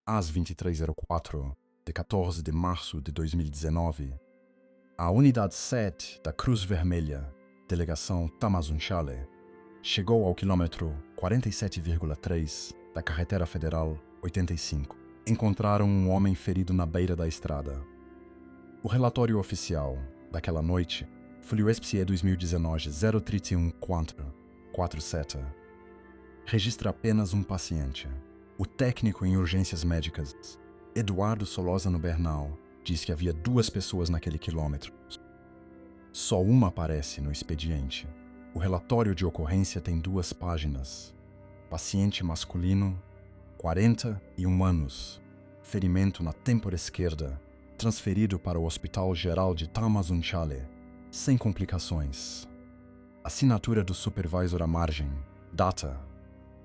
às 23h04 de 14 de março de 2019, a Unidade 7 da Cruz Vermelha, Delegação Tamazunchale, chegou ao quilômetro 47,3 da Carretera Federal 85. Encontraram um homem ferido na beira da estrada. O relatório oficial daquela noite foi o SPCE 2019 031447. Registra apenas um paciente. O técnico em urgências médicas, Eduardo Solórzano Bernal, diz que havia 2 pessoas naquele quilômetro. Só uma aparece no expediente. O relatório de ocorrência tem 2 páginas. Paciente masculino, 41 anos, ferimento na têmpora esquerda, transferido para o Hospital Geral de Tamazunchale, sem complicações. Assinatura do supervisor à margem. Data: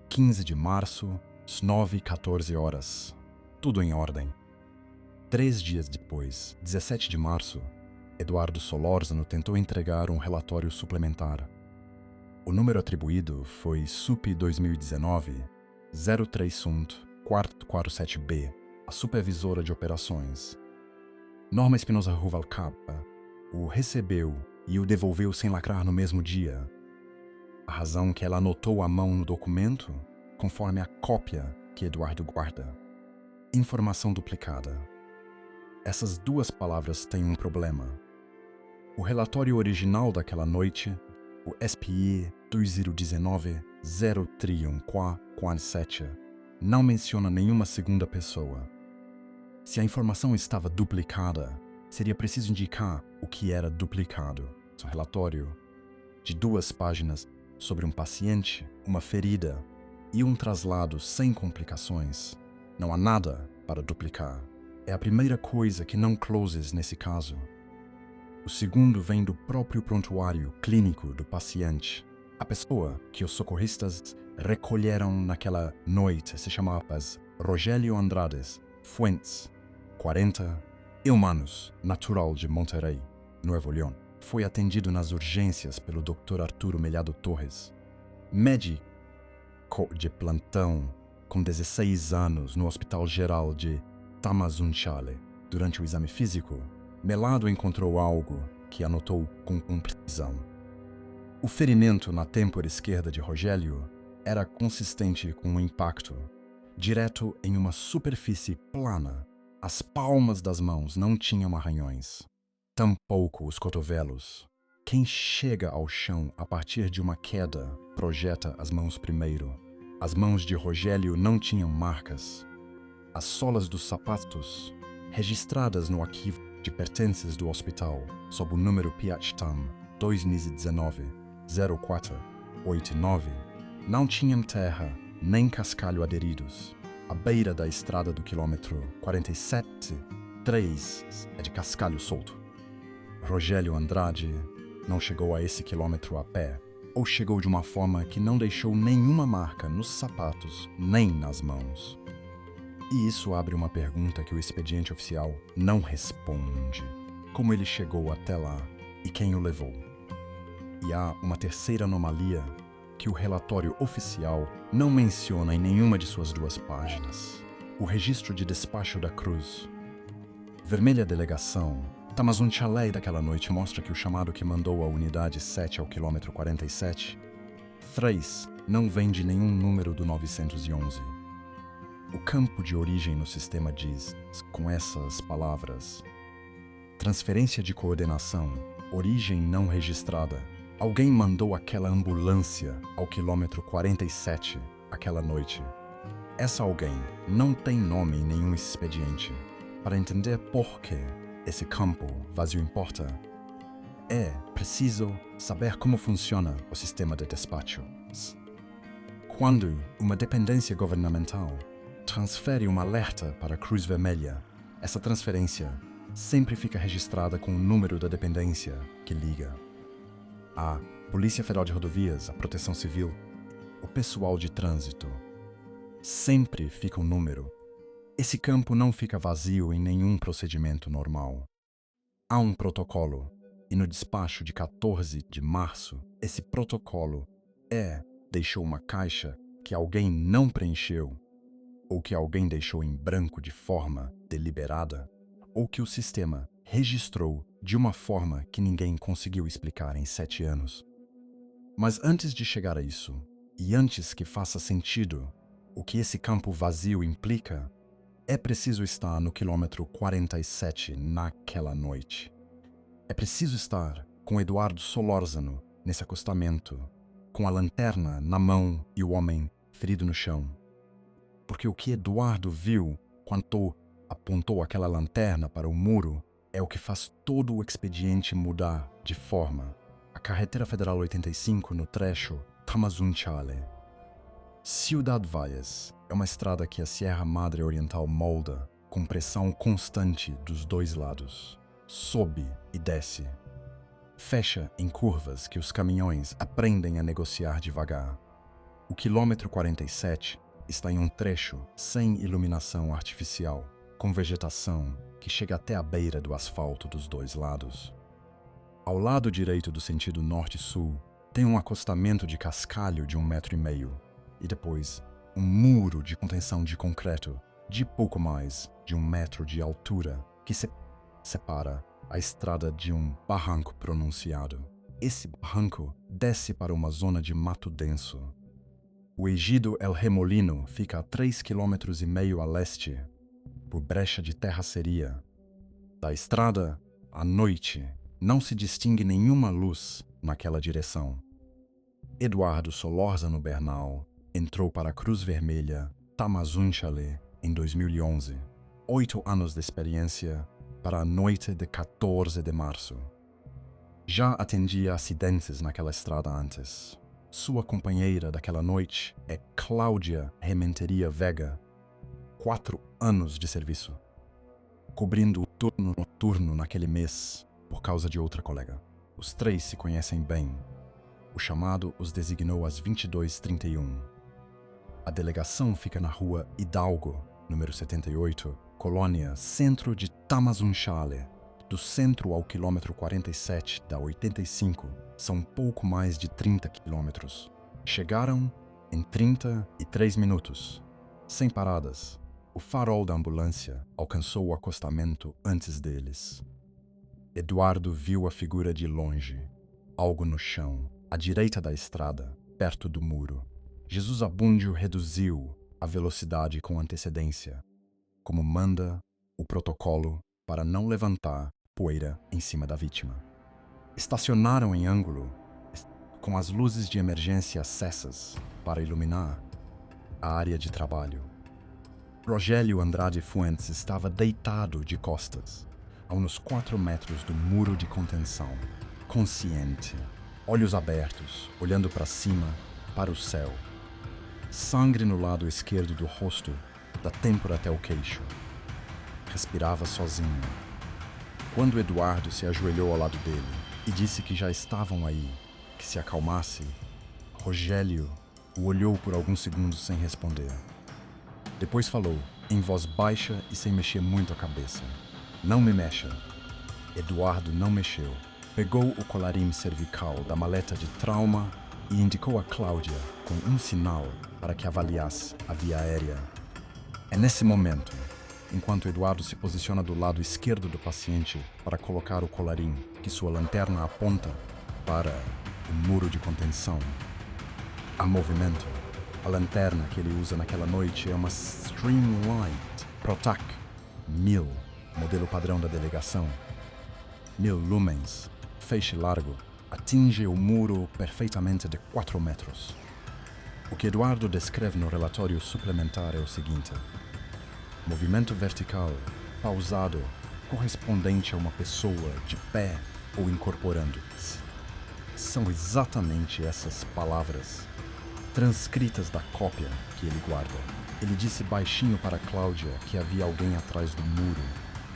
15 de março, às 9h14. Tudo em ordem. 3 dias depois, 17 de março, Eduardo Solórzano tentou entregar um relatório suplementar. O número atribuído foi SUP 2019 031-447B, a supervisora de operações. Norma Espinosa Ruvalcaba o recebeu e o devolveu sem lacrar no mesmo dia. A razão que ela anotou à mão no documento, conforme a cópia que Eduardo guarda. Informação duplicada. Essas 2 palavras têm um problema. O relatório original daquela noite, o SPE 2019-03147, não menciona nenhuma segunda pessoa. Se a informação estava duplicada, seria preciso indicar o que era duplicado. Um relatório de 2 páginas sobre um paciente, uma ferida e um traslado sem complicações. Não há nada para duplicar. É a primeira coisa que não closes nesse caso. O segundo vem do próprio prontuário clínico do paciente. A pessoa que os socorristas recolheram naquela noite se chamava Rogélio Andrades Fuentes, 41 anos, natural de Monterrey, Nuevo León. Foi atendido nas urgências pelo Dr. Arturo Melhado Torres, médico de plantão com 16 anos no Hospital Geral de Tamazunchale. Durante o exame físico, Melado encontrou algo que anotou com precisão. O ferimento na têmpora esquerda de Rogélio era consistente com um impacto direto em uma superfície plana. As palmas das mãos não tinham arranhões, tampouco os cotovelos. Quem chega ao chão a partir de uma queda projeta as mãos primeiro. As mãos de Rogélio não tinham marcas. As solas dos sapatos, registradas no arquivo de pertences do hospital, sob o número PHTAM 2019-0489, não tinham terra nem cascalho aderidos. A beira da estrada do quilômetro 47,3 é de cascalho solto. Rogélio Andrade não chegou a esse quilômetro a pé, ou chegou de uma forma que não deixou nenhuma marca nos sapatos nem nas mãos. E isso abre uma pergunta que o expediente oficial não responde. Como ele chegou até lá e quem o levou? E há uma terceira anomalia que o relatório oficial não menciona em nenhuma de suas 2 páginas. O registro de despacho da Cruz Vermelha Delegação Tamazunchale daquela noite mostra que o chamado que mandou a Unidade 7 ao quilômetro 47, 3, não vem de nenhum número do 911. O campo de origem no sistema diz, com essas palavras: transferência de coordenação, origem não registrada. Alguém mandou aquela ambulância ao quilômetro 47 aquela noite. Essa alguém não tem nome em nenhum expediente. Para entender por que esse campo vazio importa, é preciso saber como funciona o sistema de despacho. Quando uma dependência governamental transfere um alerta para a Cruz Vermelha, essa transferência sempre fica registrada com o número da dependência que liga. A Polícia Federal de Rodovias, a Proteção Civil, o pessoal de trânsito, sempre fica um número. Esse campo não fica vazio em nenhum procedimento normal. Há um protocolo, e no despacho de 14 de março, esse protocolo deixou uma caixa que alguém não preencheu. ou que alguém deixou em branco de forma deliberada, ou que o sistema registrou de uma forma que ninguém conseguiu explicar em 7 anos. Mas antes de chegar a isso, e antes que faça sentido o que esse campo vazio implica, é preciso estar no quilômetro 47 naquela noite. É preciso estar com Eduardo Solórzano nesse acostamento, com a lanterna na mão e o homem ferido no chão. Porque o que Eduardo viu quando apontou aquela lanterna para o muro é o que faz todo o expediente mudar de forma. A Carretera Federal 85 no trecho Tamazunchale. Ciudad Valles é uma estrada que a Sierra Madre Oriental molda com pressão constante dos dois lados. Sobe e desce. Fecha em curvas que os caminhões aprendem a negociar devagar. O quilômetro 47 está em um trecho sem iluminação artificial, com vegetação que chega até a beira do asfalto dos dois lados. Ao lado direito do sentido norte-sul, tem um acostamento de cascalho de 1,5 metros e depois um muro de contenção de concreto de pouco mais de 1 metro de altura que separa a estrada de um barranco pronunciado. Esse barranco desce para uma zona de mato denso. O Ejido El Remolino fica a 3,5 km a leste, por brecha de terraceria. Da estrada, à noite, não se distingue nenhuma luz naquela direção. Eduardo Solórzano Bernal entrou para a Cruz Vermelha Tamazunchale em 2011. 8 anos de experiência para a noite de 14 de março. Já atendia acidentes naquela estrada antes. Sua companheira daquela noite é Cláudia Rementeria Vega. 4 anos de serviço, cobrindo o turno noturno naquele mês por causa de outra colega. Os 3 se conhecem bem. O chamado os designou às 22h31. A delegação fica na rua Hidalgo, número 78, colônia Centro de Tamazunchale. Do centro ao quilômetro 47 da 85 são pouco mais de 30 quilômetros. Chegaram em 33 minutos, sem paradas. O farol da ambulância alcançou o acostamento antes deles. Eduardo viu a figura de longe, algo no chão, à direita da estrada, perto do muro. Jesus Abundio reduziu a velocidade com antecedência, como manda o protocolo para não levantar poeira em cima da vítima. Estacionaram em ângulo, com as luzes de emergência acesas para iluminar a área de trabalho. Rogélio Andrade Fuentes estava deitado de costas, a uns 4 metros do muro de contenção, consciente, olhos abertos, olhando para cima, para o céu. Sangue no lado esquerdo do rosto, da têmpora até o queixo. Respirava sozinho. Quando Eduardo se ajoelhou ao lado dele e disse que já estavam aí, que se acalmasse, Rogélio o olhou por alguns segundos sem responder. Depois falou, em voz baixa e sem mexer muito a cabeça. Não me mexa. Eduardo não mexeu. Pegou o colarinho cervical da maleta de trauma e indicou a Cláudia com um sinal para que avaliasse a via aérea. É nesse momento, enquanto Eduardo se posiciona do lado esquerdo do paciente para colocar o colarinho, que sua lanterna aponta para o muro de contenção. Há movimento. A lanterna que ele usa naquela noite é uma Streamlight Protac 1000, modelo padrão da delegação. 1000 lumens, feixe largo, atinge o muro perfeitamente de 4 metros. O que Eduardo descreve no relatório suplementar é o seguinte: movimento vertical, pausado, correspondente a uma pessoa de pé ou incorporando-se. São exatamente essas palavras, transcritas da cópia que ele guarda. Ele disse baixinho para Cláudia que havia alguém atrás do muro.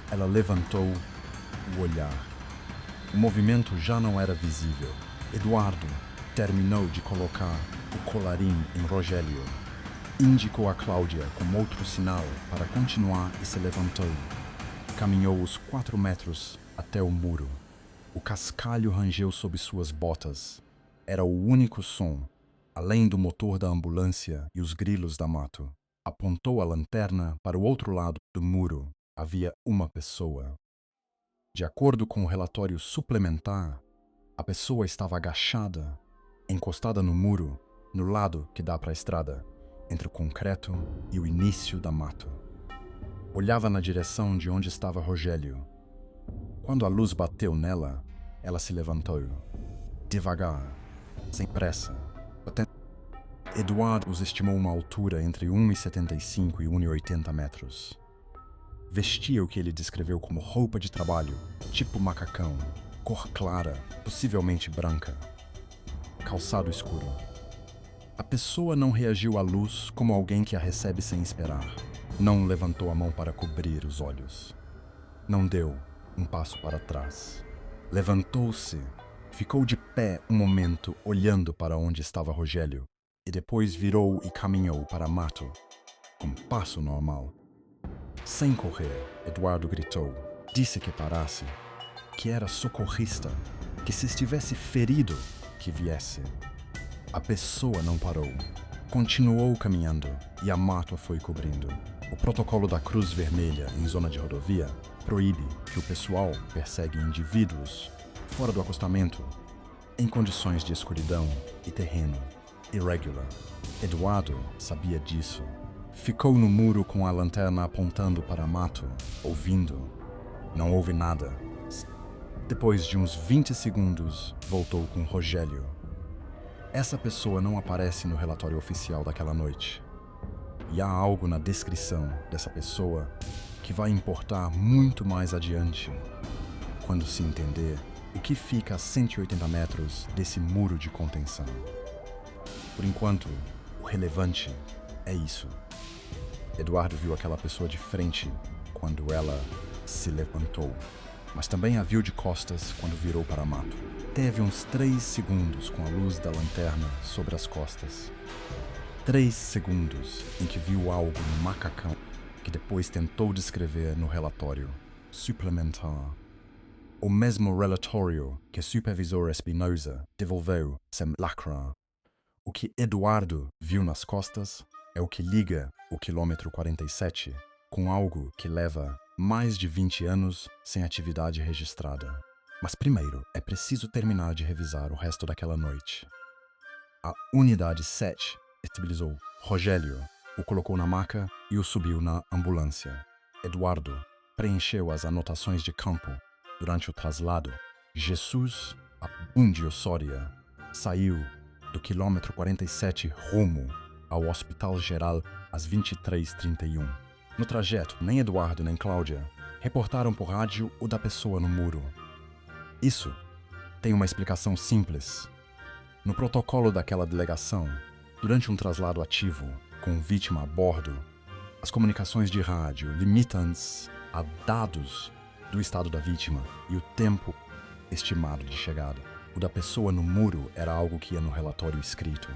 Ela levantou o olhar. O movimento já não era visível. Eduardo terminou de colocar o colarinho em Rogélio. Indicou a Cláudia com outro sinal para continuar e se levantou. Caminhou os 4 metros até o muro. O cascalho rangeu sob suas botas. Era o único som, além do motor da ambulância e os grilos da mato. Apontou a lanterna para o outro lado do muro. Havia uma pessoa. De acordo com o relatório suplementar, a pessoa estava agachada, encostada no muro, no lado que dá para a estrada, entre o concreto e o início da mata. Olhava na direção de onde estava Rogério. Quando a luz bateu nela, ela se levantou. Devagar, sem pressa. Eduardo os estimou uma altura entre 1,75 e 1,80 metros. Vestia o que ele descreveu como roupa de trabalho, tipo macacão, cor clara, possivelmente branca. Calçado escuro. A pessoa não reagiu à luz como alguém que a recebe sem esperar. Não levantou a mão para cobrir os olhos. Não deu um passo para trás. Levantou-se, ficou de pé um momento olhando para onde estava Rogério e depois virou e caminhou para mato, com passo normal. Sem correr, Eduardo gritou. Disse que parasse, que era socorrista, que se estivesse ferido, que viesse. A pessoa não parou. Continuou caminhando e a mata foi cobrindo. O protocolo da Cruz Vermelha em zona de rodovia proíbe que o pessoal persegue indivíduos fora do acostamento, em condições de escuridão e terreno irregular. Eduardo sabia disso. Ficou no muro com a lanterna apontando para mato, ouvindo. Não houve nada. Depois de uns 20 segundos, voltou com Rogério. Essa pessoa não aparece no relatório oficial daquela noite. E há algo na descrição dessa pessoa que vai importar muito mais adiante, quando se entender o que fica a 180 metros desse muro de contenção. Por enquanto, o relevante é isso. Eduardo viu aquela pessoa de frente quando ela se levantou, mas também a viu de costas quando virou para mato. Teve uns 3 segundos com a luz da lanterna sobre as costas. 3 segundos em que viu algo no macacão que depois tentou descrever no relatório suplementar. O mesmo relatório que o supervisor Espinosa devolveu sem lacrar. O que Eduardo viu nas costas é o que liga o quilômetro 47 com algo que leva mais de 20 anos sem atividade registrada. Mas primeiro é preciso terminar de revisar o resto daquela noite. A unidade 7 estabilizou Rogério, o colocou na maca e o subiu na ambulância. Eduardo preencheu as anotações de campo. Durante o traslado, Jesus Abundio Soria saiu do quilômetro 47 rumo ao Hospital Geral às 23h31. No trajeto, nem Eduardo nem Cláudia reportaram por rádio o da pessoa no muro. Isso tem uma explicação simples. No protocolo daquela delegação, durante um traslado ativo com vítima a bordo, as comunicações de rádio limitam-se a dados do estado da vítima e o tempo estimado de chegada. O da pessoa no muro era algo que ia no relatório escrito.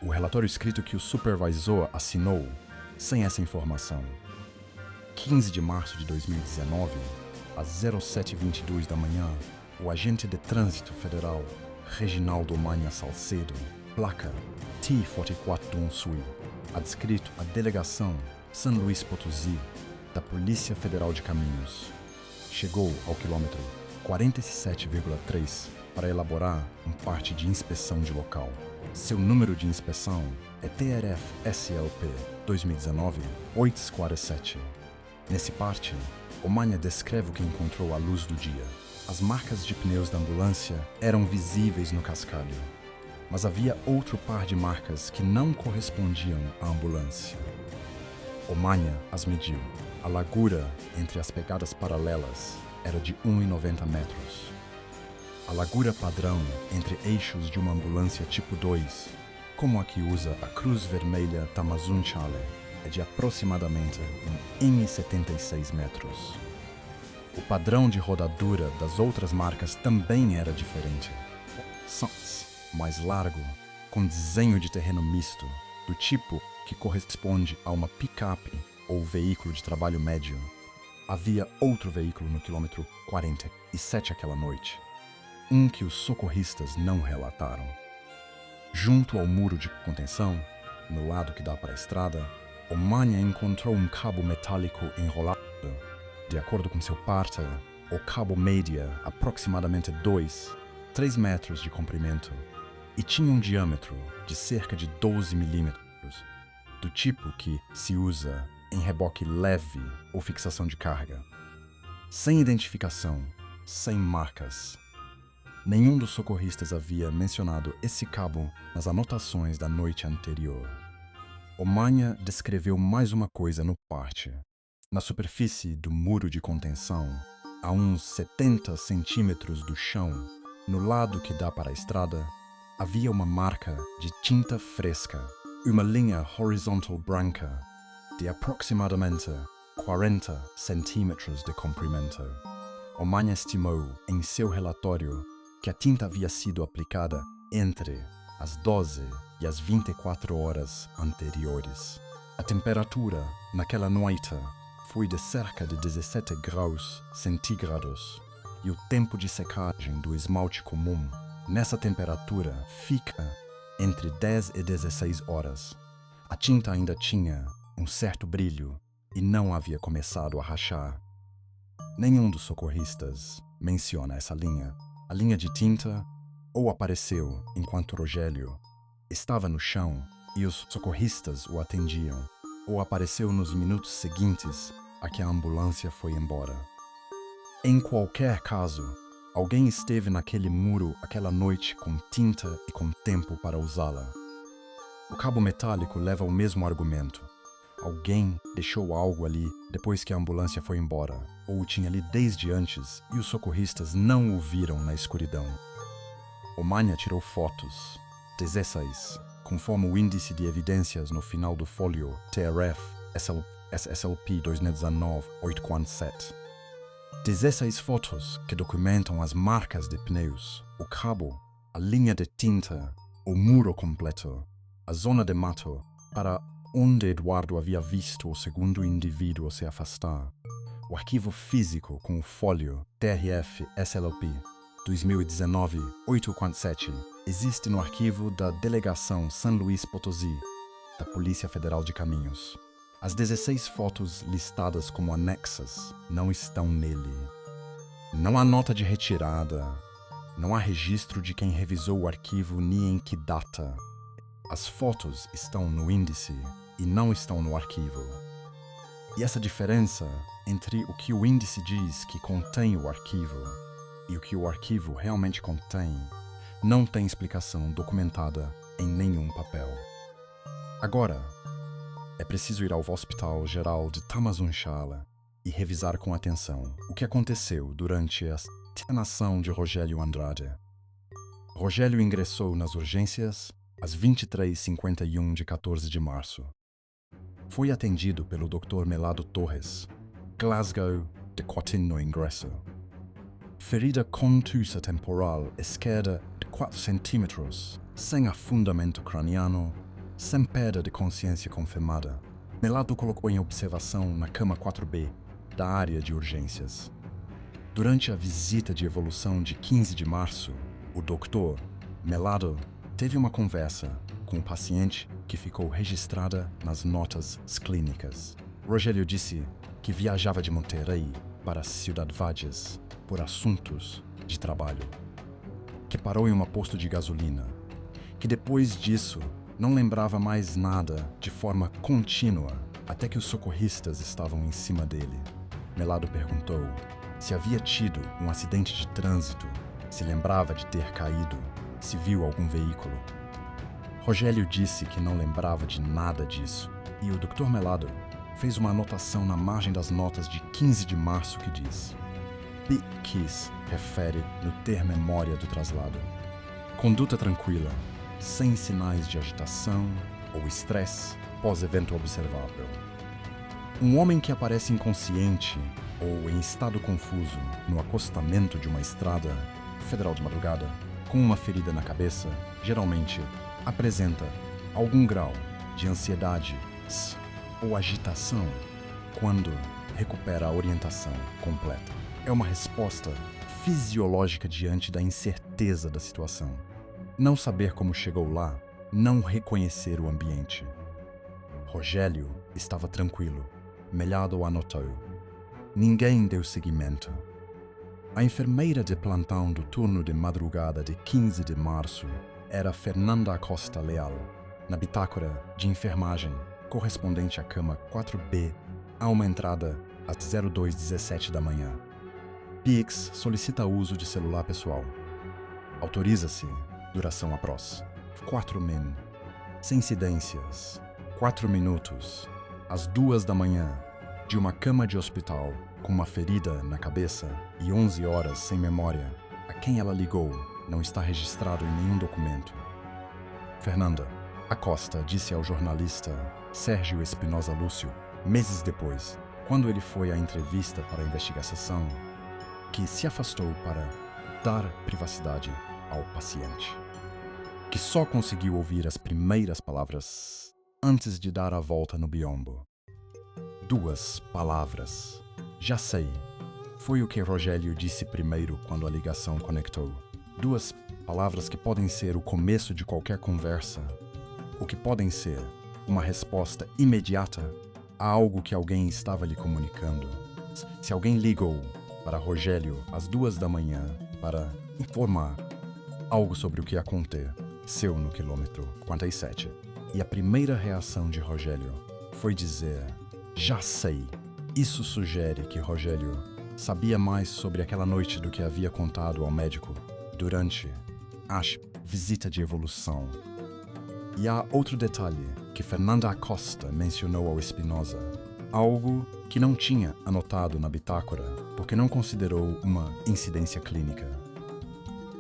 O relatório escrito que o supervisor assinou sem essa informação. 15 de março de 2019, às 07h22 da manhã, o agente de trânsito federal, Reginaldo Manha Salcedo, placa T44 do Sul, adscrito à delegação São Luís Potosí da Polícia Federal de Caminhos, chegou ao quilômetro 47,3 para elaborar um parte de inspeção de local. Seu número de inspeção é TRF-SLP 2019-847. Nesse parte, o Manha descreve o que encontrou à luz do dia. As marcas de pneus da ambulância eram visíveis no cascalho, mas havia outro par de marcas que não correspondiam à ambulância. O Manha as mediu. A largura entre as pegadas paralelas era de 1,90 metros. A largura padrão entre eixos de uma ambulância tipo 2, como a que usa a Cruz Vermelha Tamazunchale, é de aproximadamente 1,76 metros. O padrão de rodadura das outras marcas também era diferente. Sans, mais largo, com desenho de terreno misto, do tipo que corresponde a uma picape ou veículo de trabalho médio. Havia outro veículo no quilômetro 47 aquela noite, que os socorristas não relataram. Junto ao muro de contenção, no lado que dá para a estrada, Omanha encontrou um cabo metálico enrolado. De acordo com seu parceiro, o cabo media aproximadamente 3 metros de comprimento e tinha um diâmetro de cerca de 12 milímetros, do tipo que se usa em reboque leve ou fixação de carga. Sem identificação, sem marcas. Nenhum dos socorristas havia mencionado esse cabo nas anotações da noite anterior. Omanha descreveu mais uma coisa no parte. Na superfície do muro de contenção, a uns 70 centímetros do chão, no lado que dá para a estrada, havia uma marca de tinta fresca, uma linha horizontal branca de aproximadamente 40 centímetros de comprimento. Omanha estimou em seu relatório que a tinta havia sido aplicada entre as 12 e as 24 horas anteriores. A temperatura naquela noite foi de cerca de 17 graus centígrados e o tempo de secagem do esmalte comum nessa temperatura fica entre 10 e 16 horas. A tinta ainda tinha um certo brilho e não havia começado a rachar. Nenhum dos socorristas menciona essa linha. A linha de tinta ou apareceu enquanto Rogério estava no chão e os socorristas o atendiam, ou apareceu nos minutos seguintes a que a ambulância foi embora. Em qualquer caso, alguém esteve naquele muro aquela noite com tinta e com tempo para usá-la. O cabo metálico leva ao mesmo argumento. Alguém deixou algo ali depois que a ambulância foi embora, ou o tinha ali desde antes e os socorristas não o viram na escuridão. Omanha tirou fotos, 16, conforme o índice de evidências no final do fólio TRF SSLP 2019-847. 16 fotos que documentam as marcas de pneus, o cabo, a linha de tinta, o muro completo, a zona de mato para onde Eduardo havia visto o segundo indivíduo se afastar, o arquivo físico com o fólio TRF SLP 2019-847 existe no arquivo da Delegação San Luís Potosí, da Polícia Federal de Caminhos. As 16 fotos listadas como anexas não estão nele. Não há nota de retirada, não há registro de quem revisou o arquivo nem em que data. As fotos estão no índice e não estão no arquivo. E essa diferença entre o que o índice diz que contém o arquivo e o que o arquivo realmente contém não tem explicação documentada em nenhum papel. Agora, é preciso ir ao Hospital Geral de Tamazunchale e revisar com atenção o que aconteceu durante a internação de Rogério Andrade. Rogério ingressou nas urgências às 23h51 de 14 de março. Foi atendido pelo Dr. Melado Torres, Glasgow, de Cotim no ingresso. Ferida contusa temporal esquerda de 4 centímetros, sem afundamento craniano, sem perda de consciência confirmada. Melado colocou em observação na cama 4B da área de urgências. Durante a visita de evolução de 15 de março, o doutor Melado teve uma conversa com o paciente que ficou registrada nas notas clínicas. Rogério disse que viajava de Monterrey para Ciudad Valles por assuntos de trabalho, que parou em um posto de gasolina, que depois disso não lembrava mais nada de forma contínua até que os socorristas estavam em cima dele. Melado perguntou se havia tido um acidente de trânsito, se lembrava de ter caído, se viu algum veículo. Rogério disse que não lembrava de nada disso, e o Dr. Melado fez uma anotação na margem das notas de 15 de março que diz: PICKIS refere no ter memória do traslado. Conduta tranquila, sem sinais de agitação ou estresse pós-evento observável. Um homem que aparece inconsciente ou em estado confuso no acostamento de uma estrada federal de madrugada, com uma ferida na cabeça, geralmente apresenta algum grau de ansiedade ou agitação quando recupera a orientação completa. É uma resposta fisiológica diante da incerteza da situação. Não saber como chegou lá não reconhecer o ambiente. Rogério estava tranquilo. Melhado anotou. Ninguém deu seguimento. A enfermeira de plantão do turno de madrugada de 15 de março era Fernanda Acosta Leal, na bitácora de enfermagem, correspondente à cama 4B, a uma entrada às 02:17 da manhã. PIX solicita uso de celular pessoal. Autoriza-se. Duração após 4 min. Sem incidências. 4 minutos. Às 2 da manhã. De uma cama de hospital, com uma ferida na cabeça e 11 horas sem memória. A quem ela ligou não está registrado em nenhum documento. Fernanda Acosta disse ao jornalista Sérgio Espinosa Lúcio, meses depois, quando ele foi à entrevista para a investigação, que se afastou para dar privacidade ao paciente, que só conseguiu ouvir as primeiras palavras antes de dar a volta no biombo. 2 palavras. Já sei. Foi o que Rogério disse primeiro quando a ligação conectou. 2 palavras que podem ser o começo de qualquer conversa, ou que podem ser uma resposta imediata a algo que alguém estava lhe comunicando. Se alguém ligou para Rogério às 2 da manhã para informar algo sobre o que aconteceu no quilômetro 47, e a primeira reação de Rogério foi dizer: já sei. Isso sugere que Rogério sabia mais sobre aquela noite do que havia contado ao médico durante a visita de evolução. E há outro detalhe que Fernanda Acosta mencionou ao Espinosa, algo que não tinha anotado na bitácora porque não considerou uma incidência clínica.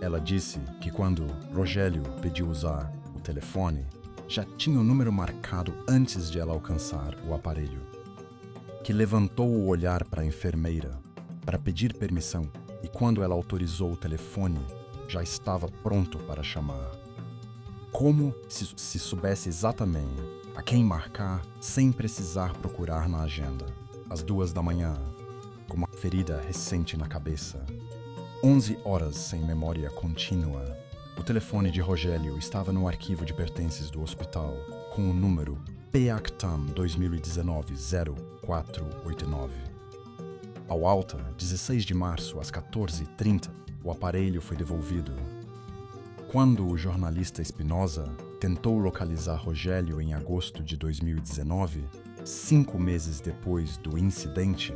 Ela disse que quando Rogério pediu usar o telefone, já tinha o número marcado antes de ela alcançar o aparelho, que levantou o olhar para a enfermeira para pedir permissão e quando ela autorizou o telefone, já estava pronto para chamar. Como se soubesse exatamente a quem marcar sem precisar procurar na agenda. Às 2 da manhã, com uma ferida recente na cabeça. 11 horas sem memória contínua. O telefone de Rogério estava no arquivo de pertences do hospital, com o número PACTAM 2019-0489. Ao alta, 16 de março, às 14h30, o aparelho foi devolvido. Quando o jornalista Espinosa tentou localizar Rogério em agosto de 2019, 5 meses depois do incidente,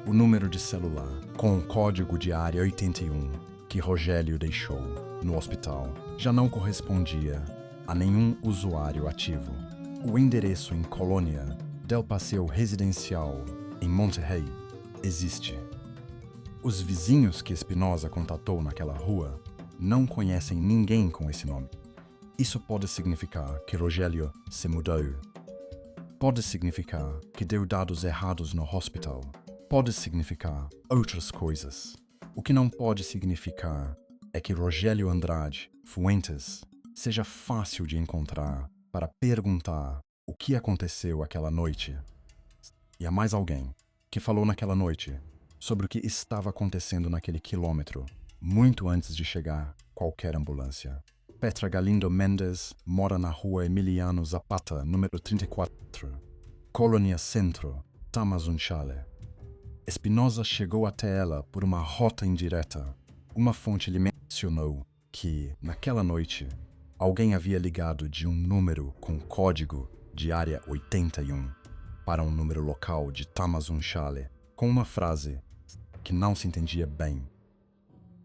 o número de celular com o código de área 81 que Rogério deixou no hospital já não correspondia a nenhum usuário ativo. O endereço em Colônia del Paseo Residencial, em Monterrey, existe. Os vizinhos que Espinosa contatou naquela rua não conhecem ninguém com esse nome. Isso pode significar que Rogério se mudou. Pode significar que deu dados errados no hospital. Pode significar outras coisas. O que não pode significar é que Rogério Andrade Fuentes seja fácil de encontrar para perguntar o que aconteceu aquela noite. E há mais alguém que falou naquela noite sobre o que estava acontecendo naquele quilômetro, muito antes de chegar qualquer ambulância. Petra Galindo Mendes mora na rua Emiliano Zapata, número 34, Colônia Centro, Tamazunchale. Espinosa chegou até ela por uma rota indireta. Uma fonte lhe mencionou que, naquela noite, alguém havia ligado de um número com código de área 81 para um número local de Tamazunchale, com uma frase que não se entendia bem.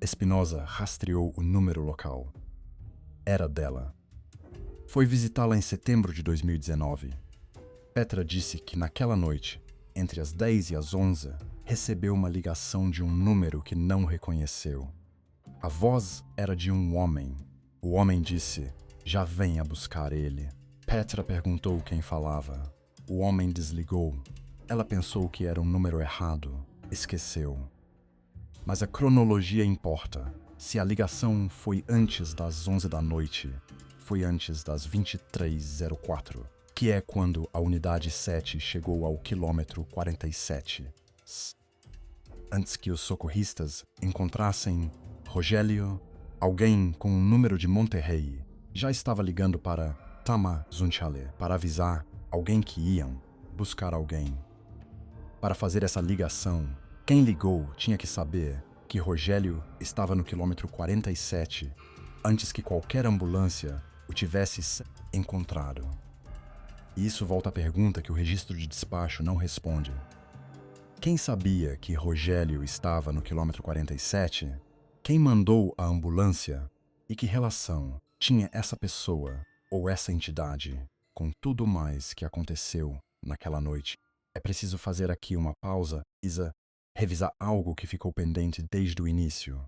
Espinosa rastreou o número local. Era dela. Foi visitá-la em setembro de 2019. Petra disse que naquela noite, entre as 10 e as 11, recebeu uma ligação de um número que não reconheceu. A voz era de um homem. O homem disse: "Já venha buscar ele." Petra perguntou quem falava. O homem desligou. Ela pensou que era um número errado. Esqueceu. Mas a cronologia importa. Se a ligação foi antes das 11 da noite, foi antes das 23h04, que é quando a unidade 7 chegou ao quilômetro 47. Antes que os socorristas encontrassem Rogério, alguém com um número de Monterrey já estava ligando para Tamazunchale para avisar alguém que iam buscar alguém. Para fazer essa ligação, quem ligou tinha que saber que Rogério estava no quilômetro 47 antes que qualquer ambulância o tivesse encontrado. E isso volta à pergunta que o registro de despacho não responde. Quem sabia que Rogério estava no quilômetro 47? Quem mandou a ambulância? E que relação tinha essa pessoa ou essa entidade com tudo mais que aconteceu naquela noite? É preciso fazer aqui uma pausa e revisar algo que ficou pendente desde o início.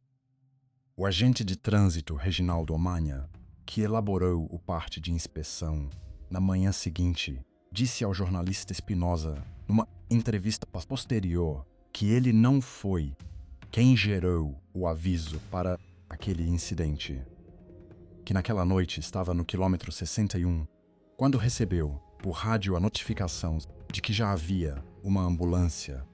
O agente de trânsito Reginaldo Omanha, que elaborou o parte de inspeção, na manhã seguinte, disse ao jornalista Espinosa, numa entrevista posterior, que ele não foi quem gerou o aviso para aquele incidente. Que naquela noite estava no quilômetro 61, quando recebeu por rádio a notificação de que já havia uma ambulância,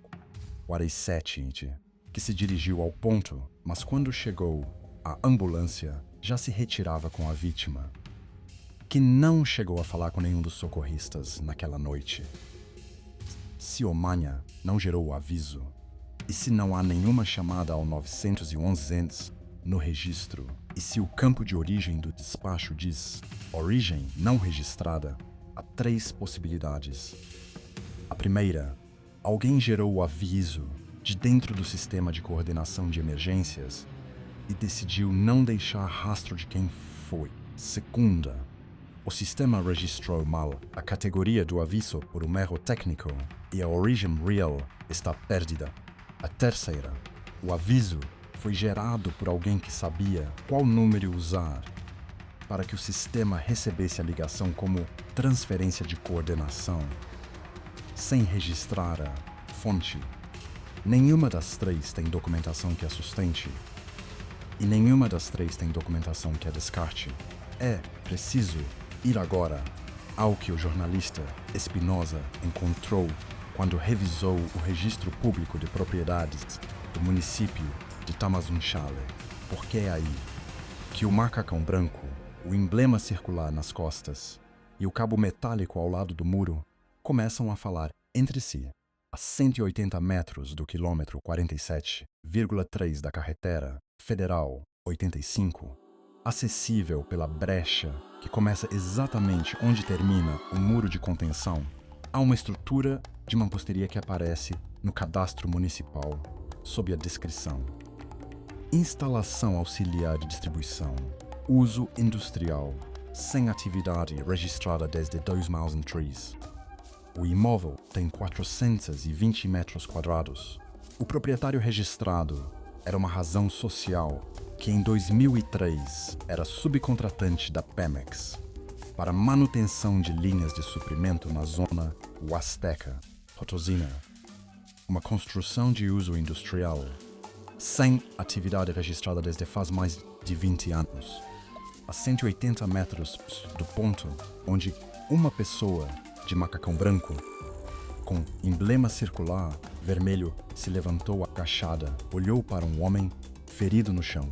o 47, que se dirigiu ao ponto, mas quando chegou, a ambulância já se retirava com a vítima, que não chegou a falar com nenhum dos socorristas naquela noite. Se Omanha não gerou o aviso, e se não há nenhuma chamada ao 911 no registro, e se o campo de origem do despacho diz origem não registrada, há 3 possibilidades. A primeira, alguém gerou o aviso de dentro do sistema de coordenação de emergências e decidiu não deixar rastro de quem foi. Segunda, o sistema registrou mal a categoria do aviso por um erro técnico e a origem real está perdida. A terceira, o aviso foi gerado por alguém que sabia qual número usar para que o sistema recebesse a ligação como transferência de coordenação, sem registrar a fonte. Nenhuma das 3 tem documentação que a sustente, e nenhuma das 3 tem documentação que a descarte. É preciso ir agora ao que o jornalista Espinosa encontrou quando revisou o registro público de propriedades do município de Tamazunchale, porque é aí que o macacão branco, o emblema circular nas costas e o cabo metálico ao lado do muro começam a falar entre si, a 180 metros do quilômetro 47,3 da carretera Federal 85, acessível pela brecha que começa exatamente onde termina o muro de contenção. Há uma estrutura de mamposteria que aparece no cadastro municipal sob a descrição: instalação auxiliar de distribuição, uso industrial, sem atividade registrada desde 2003. O imóvel tem 420 metros quadrados. O proprietário registrado era uma razão social que em 2003 era subcontratante da Pemex para manutenção de linhas de suprimento na zona Huasteca, Potosina, uma construção de uso industrial, sem atividade registrada desde faz mais de 20 anos. A 180 metros do ponto onde uma pessoa de macacão branco, com emblema circular vermelho, se levantou agachada, olhou para um homem ferido no chão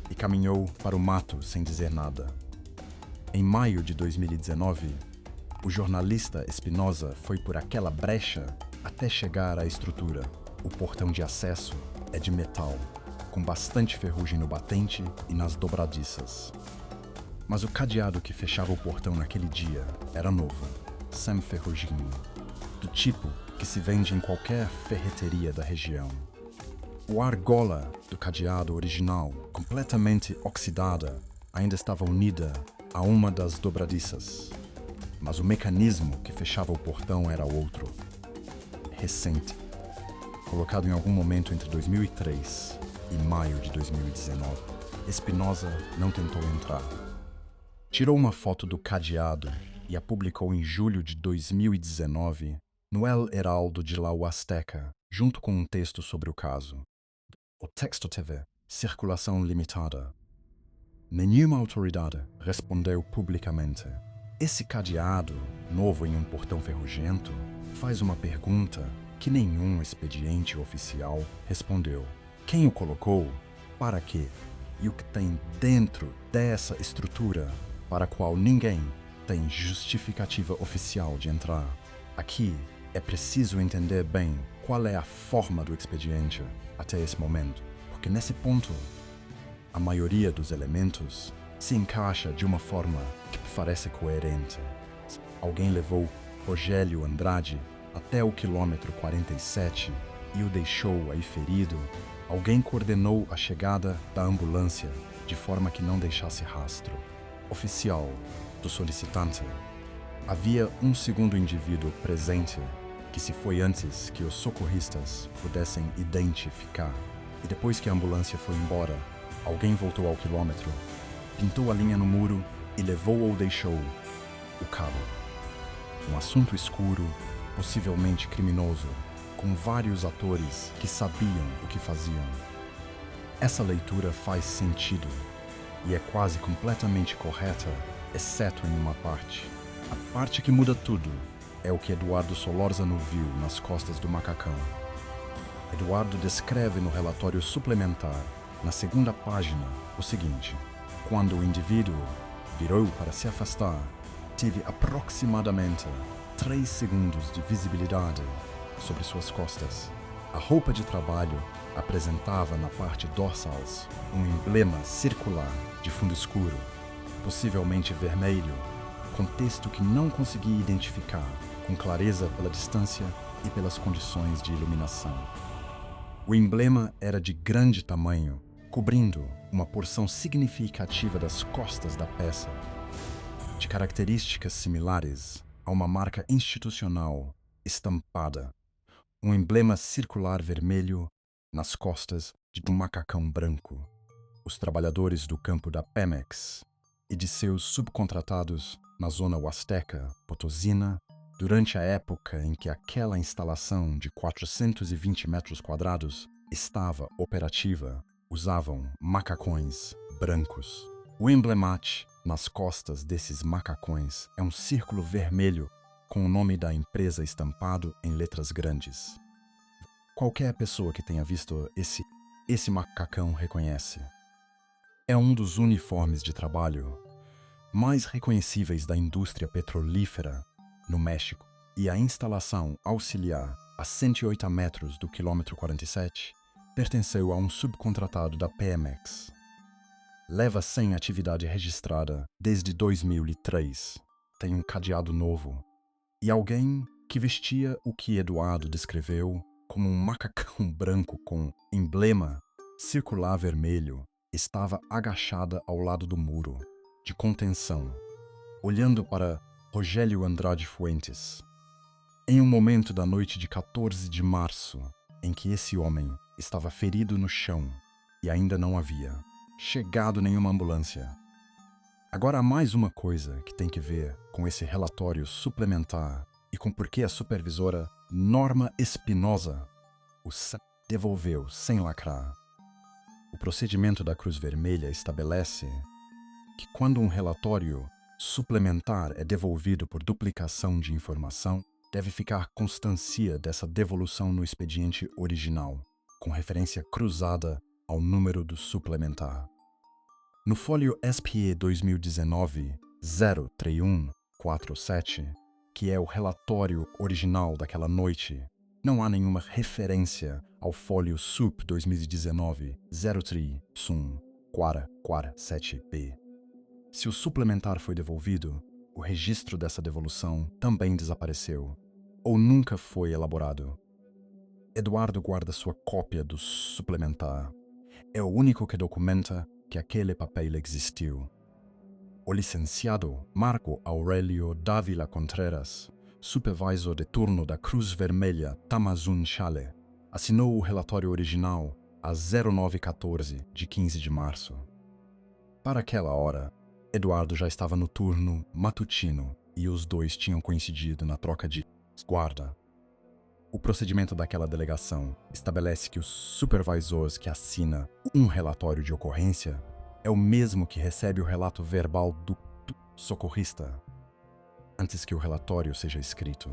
e caminhou para o mato sem dizer nada. Em maio de 2019, o jornalista Espinosa foi por aquela brecha até chegar à estrutura. O portão de acesso é de metal, com bastante ferrugem no batente e nas dobradiças. Mas o cadeado que fechava o portão naquele dia era novo, sem ferrugem, do tipo que se vende em qualquer ferreteria da região. O argola do cadeado original, completamente oxidada, ainda estava unida a uma das dobradiças, mas o mecanismo que fechava o portão era outro, recente, colocado em algum momento entre 2003 e maio de 2019. Espinosa não tentou entrar. Tirou uma foto do cadeado e a publicou em julho de 2019 no El Heraldo de La Huasteca, junto com um texto sobre o caso. O texto teve circulação limitada. Nenhuma autoridade respondeu publicamente. Esse cadeado, novo em um portão ferrugento, faz uma pergunta que nenhum expediente oficial respondeu. Quem o colocou? Para quê? E o que tem dentro dessa estrutura para a qual ninguém tem justificativa oficial de entrar. Aqui é preciso entender bem qual é a forma do expediente até esse momento, porque nesse ponto, a maioria dos elementos se encaixa de uma forma que parece coerente. Alguém levou Rogério Andrade até o quilômetro 47 e o deixou aí ferido. Alguém coordenou a chegada da ambulância de forma que não deixasse rastro. Oficial do solicitante. Havia um segundo indivíduo presente que se foi antes que os socorristas pudessem identificar. E depois que a ambulância foi embora, alguém voltou ao quilômetro, pintou a linha no muro e levou ou deixou o cabo. Um assunto escuro, possivelmente criminoso, com vários atores que sabiam o que faziam. Essa leitura faz sentido e é quase completamente correta, exceto em uma parte. A parte que muda tudo é o que Eduardo Solórzano viu nas costas do macacão. Eduardo descreve no relatório suplementar, na segunda página, o seguinte: quando o indivíduo virou para se afastar, tive aproximadamente 3 segundos de visibilidade sobre suas costas. A roupa de trabalho apresentava na parte dorsal um emblema circular de fundo escuro, possivelmente vermelho, com texto que não consegui identificar com clareza pela distância e pelas condições de iluminação. O emblema era de grande tamanho, cobrindo uma porção significativa das costas da peça, de características similares a uma marca institucional estampada, um emblema circular vermelho nas costas de um macacão branco. Os trabalhadores do campo da Pemex e de seus subcontratados na zona Huasteca Potosina, durante a época em que aquela instalação de 420 metros quadrados estava operativa, usavam macacões brancos. O emblemate nas costas desses macacões é um círculo vermelho com o nome da empresa estampado em letras grandes. Qualquer pessoa que tenha visto esse macacão reconhece. É um dos uniformes de trabalho mais reconhecíveis da indústria petrolífera no México, e a instalação auxiliar a 108 metros do quilômetro 47 pertenceu a um subcontratado da Pemex. Leva sem atividade registrada desde 2003. Tem um cadeado novo. E alguém que vestia o que Eduardo descreveu como um macacão branco com emblema circular vermelho estava agachada ao lado do muro de contenção, olhando para Rogério Andrade Fuentes. Em um momento da noite de 14 de março, em que esse homem estava ferido no chão e ainda não havia chegado nenhuma ambulância. Agora há mais uma coisa que tem que ver com esse relatório suplementar e com por que a supervisora Norma Espinosa o devolveu sem lacrar. O procedimento da Cruz Vermelha estabelece que quando um relatório suplementar é devolvido por duplicação de informação, deve ficar constância dessa devolução no expediente original, com referência cruzada ao número do suplementar. No folio SPE 2019-03147, que é o relatório original daquela noite, não há nenhuma referência ao folio SUP 2019-03-447B. Se o suplementar foi devolvido, o registro dessa devolução também desapareceu, ou nunca foi elaborado. Eduardo guarda sua cópia do suplementar. É o único que documenta que aquele papel existiu. O licenciado Marco Aurelio Dávila Contreras, supervisor de turno da Cruz Vermelha Tamazun Chale, assinou o relatório original às 0914 de 15 de março. Para aquela hora, Eduardo já estava no turno matutino e os dois tinham coincidido na troca de guarda. O procedimento daquela delegação estabelece que os supervisores que assina um relatório de ocorrência é o mesmo que recebe o relato verbal do socorrista, antes que o relatório seja escrito.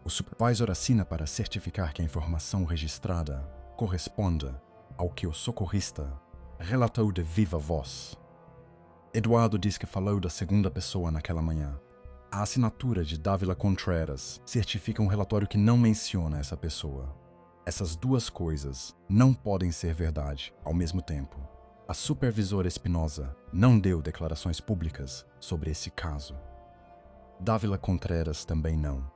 O supervisor assina para certificar que a informação registrada corresponda ao que o socorrista relatou de viva voz. Eduardo diz que falou da segunda pessoa naquela manhã. A assinatura de Dávila Contreras certifica um relatório que não menciona essa pessoa. Essas duas coisas não podem ser verdade ao mesmo tempo. A supervisora Espinosa não deu declarações públicas sobre esse caso. Dávila Contreras também não.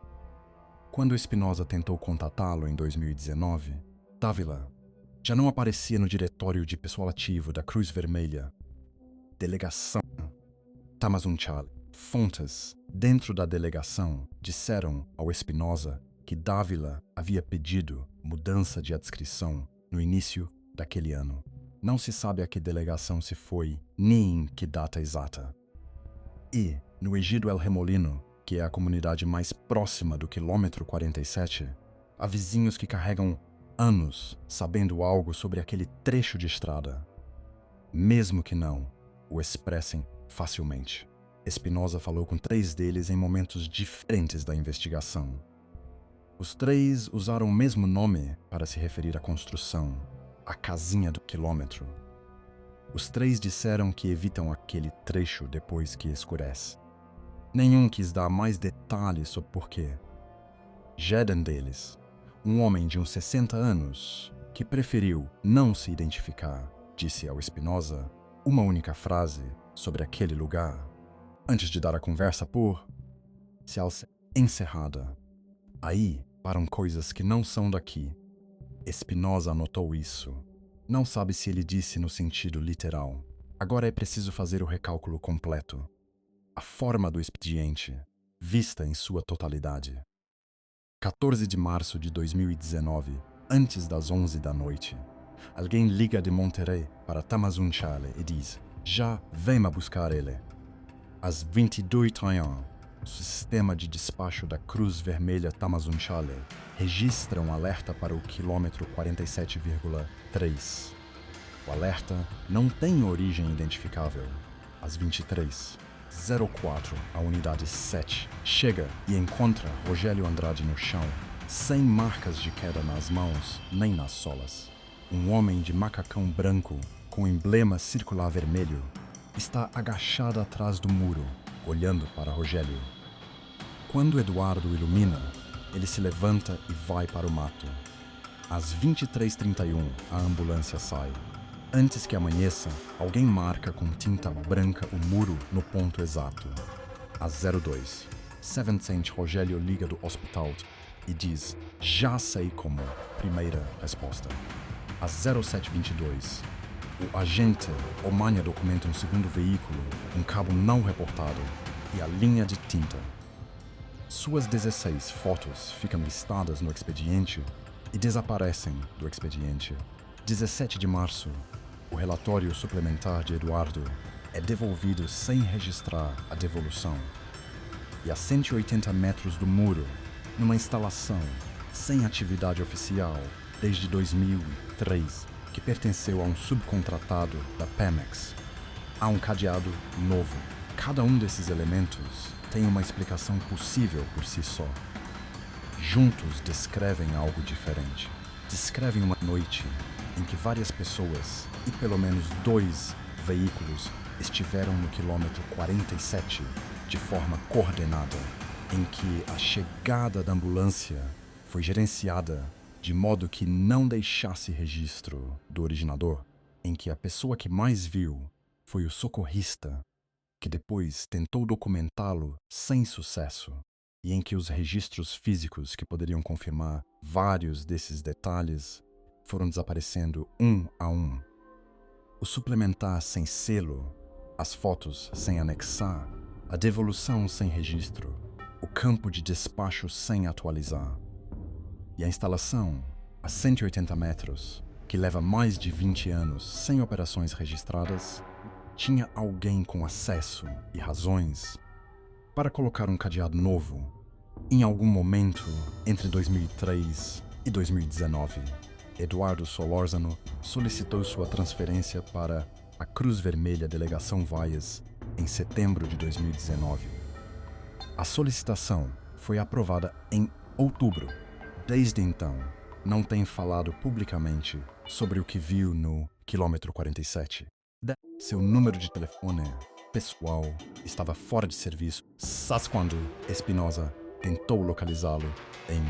Quando Espinosa tentou contatá-lo em 2019, Dávila já não aparecia no diretório de pessoal ativo da Cruz Vermelha. Delegação Tamazunchale. Fontes dentro da delegação disseram ao Espinosa que Dávila havia pedido mudança de adscrição no início daquele ano. Não se sabe a que delegação se foi, nem em que data exata. E, no Ejido El Remolino, que é a comunidade mais próxima do quilômetro 47, há vizinhos que carregam anos sabendo algo sobre aquele trecho de estrada, mesmo que não o expressem facilmente. Espinosa falou com 3 deles em momentos diferentes da investigação. Os 3 usaram o mesmo nome para se referir à construção, a casinha do quilômetro. Os 3 disseram que evitam aquele trecho depois que escurece. Nenhum quis dar mais detalhes sobre porquê. Jeden deles, um homem de uns 60 anos, que preferiu não se identificar, disse ao Espinosa uma única frase sobre aquele lugar, antes de dar a conversa por se encerrada. Aí param coisas que não são daqui. Espinosa anotou isso. Não sabe se ele disse no sentido literal. Agora é preciso fazer o recálculo completo. A forma do expediente, vista em sua totalidade. 14 de março de 2019, antes das 11 da noite. Alguém liga de Monterrey para Tamazunchale e diz: já vem a buscar ele. Às 22h, o sistema de despacho da Cruz Vermelha Tamazunchale registra um alerta para o quilômetro 47,3. O alerta não tem origem identificável. Às 23h04, a unidade 7 chega e encontra Rogélio Andrade no chão, sem marcas de queda nas mãos nem nas solas. Um homem de macacão branco com emblema circular vermelho está agachado atrás do muro, olhando para Rogélio. Quando Eduardo ilumina, ele se levanta e vai para o mato. Às 23h31, a ambulância sai. Antes que amanheça, alguém marca com tinta branca o muro no ponto exato. Às 02, Seven Saint Rogélio liga do hospital e diz: já sei como. Primeira resposta. Às 07h22, o agente Omanha documenta um segundo veículo, um cabo não reportado e a linha de tinta. Suas 16 fotos ficam listadas no expediente e desaparecem do expediente. 17 de março, o relatório suplementar de Eduardo é devolvido sem registrar a devolução. E a 180 metros do muro, numa instalação sem atividade oficial desde 2003, que pertenceu a um subcontratado da Pemex, há um cadeado novo. Cada um desses elementos tem uma explicação possível por si só. Juntos descrevem algo diferente. Descrevem uma noite em que várias pessoas e pelo menos 2 veículos estiveram no quilômetro 47 de forma coordenada, em que a chegada da ambulância foi gerenciada de modo que não deixasse registro do originador, em que a pessoa que mais viu foi o socorrista, que depois tentou documentá-lo sem sucesso, e em que os registros físicos que poderiam confirmar vários desses detalhes foram desaparecendo um a um. O suplementar sem selo, as fotos sem anexar, a devolução sem registro, o campo de despacho sem atualizar. E a instalação, a 180 metros, que leva mais de 20 anos sem operações registradas, tinha alguém com acesso e razões para colocar um cadeado novo em algum momento entre 2003 e 2019. Eduardo Solórzano solicitou sua transferência para a Cruz Vermelha Delegação Vaias em setembro de 2019. A solicitação foi aprovada em outubro. Desde então, não tem falado publicamente sobre o que viu no quilômetro 47. Seu número de telefone pessoal estava fora de serviço, sas quando Espinosa tentou localizá-lo em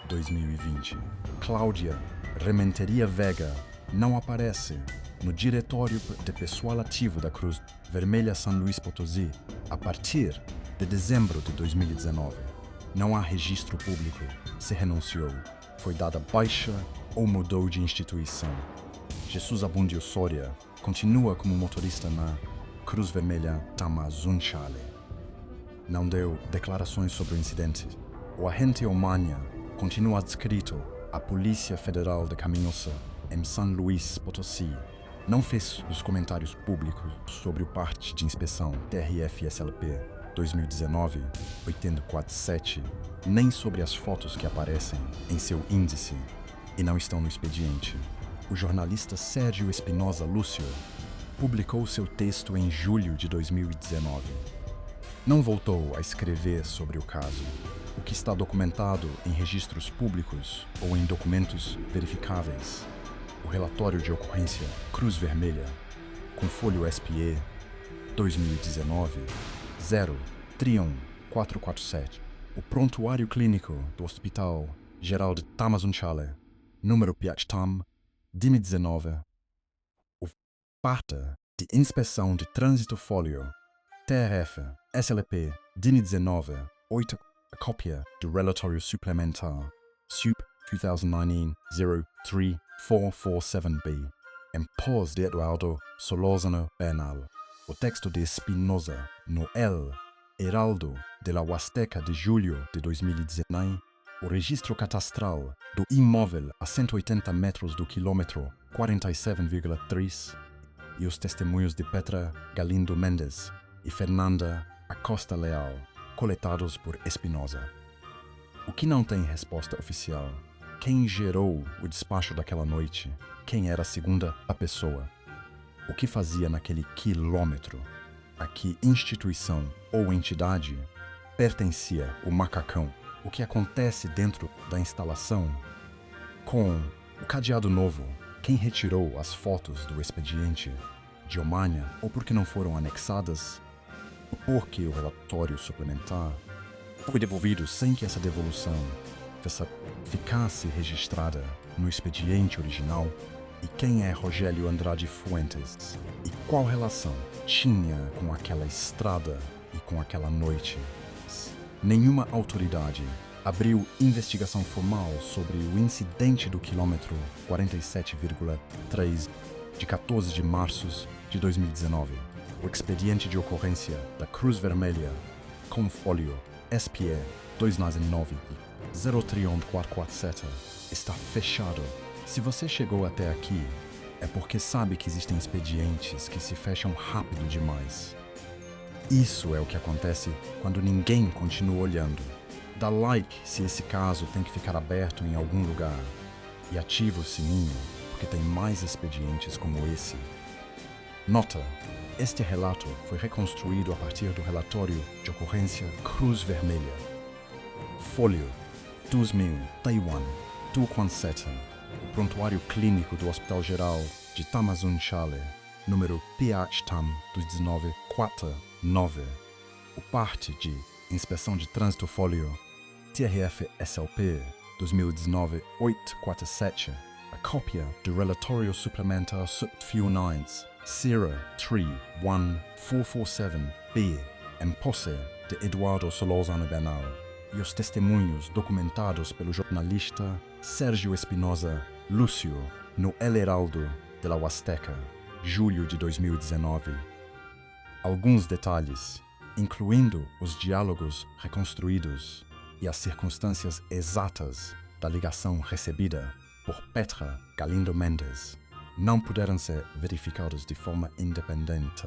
2020. Cláudia Rementeria Vega não aparece no diretório de pessoal ativo da Cruz Vermelha São Luís Potosí a partir de dezembro de 2019. Não há registro público se renunciou, foi dada baixa ou mudou de instituição. Jesus Abundio Soria continua como motorista na Cruz Vermelha Tamazunchale. Não deu declarações sobre o incidente. O agente Omania continua adscrito à Polícia Federal de Caminhoça em São Luís Potosí. Não fez os comentários públicos sobre o parte de inspeção TRF-SLP 2019-847, nem sobre as fotos que aparecem em seu índice e não estão no expediente. O jornalista Sérgio Espinosa Lúcio publicou seu texto em julho de 2019. Não voltou a escrever sobre o caso. O que está documentado em registros públicos ou em documentos verificáveis. O relatório de ocorrência Cruz Vermelha, com folho SPE 2019-03447. O prontuário clínico do Hospital Geral de Tamazunchale, número Piachtam, 2019. O parte de inspeção de trânsito folio TRF SLP 2019, 8. A cópia do relatório suplementar SUP 2019-03447B em pós de Eduardo Solórzano Bernal. O texto de Espinosa no El Heraldo de la Huasteca de julho de 2019. O registro catastral do imóvel a 180 metros do quilômetro 47,3 e os testemunhos de Petra Galindo Mendes e Fernanda Acosta Leal, coletados por Espinosa. O que não tem resposta oficial? Quem gerou o despacho daquela noite? Quem era a segunda pessoa? O que fazia naquele quilômetro? A que instituição ou entidade pertencia o macacão? O que acontece dentro da instalação? Com o cadeado novo, quem retirou as fotos do expediente de Omania ou por que não foram anexadas? Porque o relatório suplementar foi devolvido sem que essa devolução ficasse registrada no expediente original? E quem é Rogério Andrade Fuentes? E qual relação tinha com aquela estrada e com aquela noite? Nenhuma autoridade abriu investigação formal sobre o incidente do quilômetro 47,3 de 14 de março de 2019. O expediente de ocorrência da Cruz Vermelha com folio SPE 2019-03447 está fechado. Se você chegou até aqui, é porque sabe que existem expedientes que se fecham rápido demais. Isso é o que acontece quando ninguém continua olhando. Dá like se esse caso tem que ficar aberto em algum lugar e ativa o sininho, porque tem mais expedientes como esse. Nota: este relato foi reconstruído a partir do relatório de ocorrência Cruz Vermelha. Folio 2000, Taiwan, 247. O prontuário clínico do Hospital Geral de Tamazunchale, número PHTAM 1949. O parte de inspeção de trânsito folio TRF-SLP 2019-847. A cópia do relatório suplementar SUP 03447B em posse de Eduardo Solórzano Bernal e os testemunhos documentados pelo jornalista Sérgio Espinosa Lúcio no El Heraldo de la Huasteca, julho de 2019. Alguns detalhes, incluindo os diálogos reconstruídos e as circunstâncias exatas da ligação recebida por Petra Galindo Mendes, não puderam ser verificados de forma independente.